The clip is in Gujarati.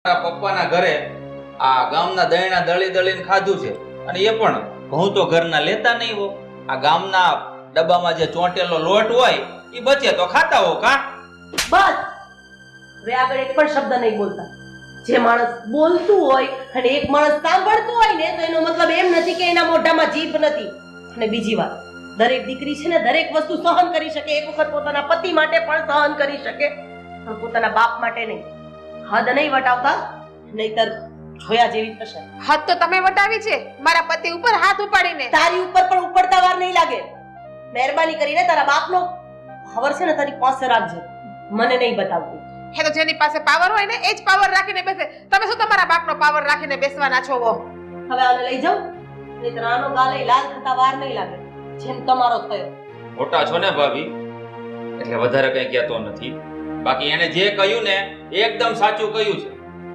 પપ્પાના ઘરે આ ગામના દહીંના દળી દળીને ખાધું છે અને એ પણ ઘઉં તો ઘરના લેતા નહીં હો. આ ગામના ડબ્બામાં જે ચોંટેલો લોટ હોય એ બચે તો ખાતા હો કા. બસ હવે આગળ એક પણ શબ્દ નહીં બોલતા. જે માણસ બોલતું હોય અને એક માણસ સાંભળતું હોય ને તો એનો મતલબ એમ નથી કે એના મોઢામાં જીભ નથી. અને બીજી વાત, દરેક દીકરી છે ને દરેક વસ્તુ સહન કરી શકે. એક વખત પોતાના પતિ માટે પણ સહન કરી શકે, પણ પોતાના બાપ માટે નહીં. હદ નહીં વટાવતા, નહીતર જોયા જેવી થશે. હદ તો તમે વટાવી છે મારા પતિ ઉપર હાથ ઉપાડીને. તારી ઉપર પણ ઉપડતા વાર નહીં લાગે. મહેરબાની કરીને તારા બાપનો પાવર છે ને તારી પાસે રાખજે, મને નહીં બતાવતી. હે તો જેની પાસે પાવર હોય ને એ જ પાવર રાખીને બેસે. તમે શું તમારા બાપનો પાવર રાખીને બેસવાના છો? હવે આને લઈ જાઓ, નહીતર આનો ગાલે લાલ થતા વાર નહીં લાગે, જેમ તમારો થયો. મોટા છો ને ભાભી, એટલે વધારે કઈ કહેતો નથી. બાકી એને જે કહ્યું ને એકદમ સાચું કહ્યું છે.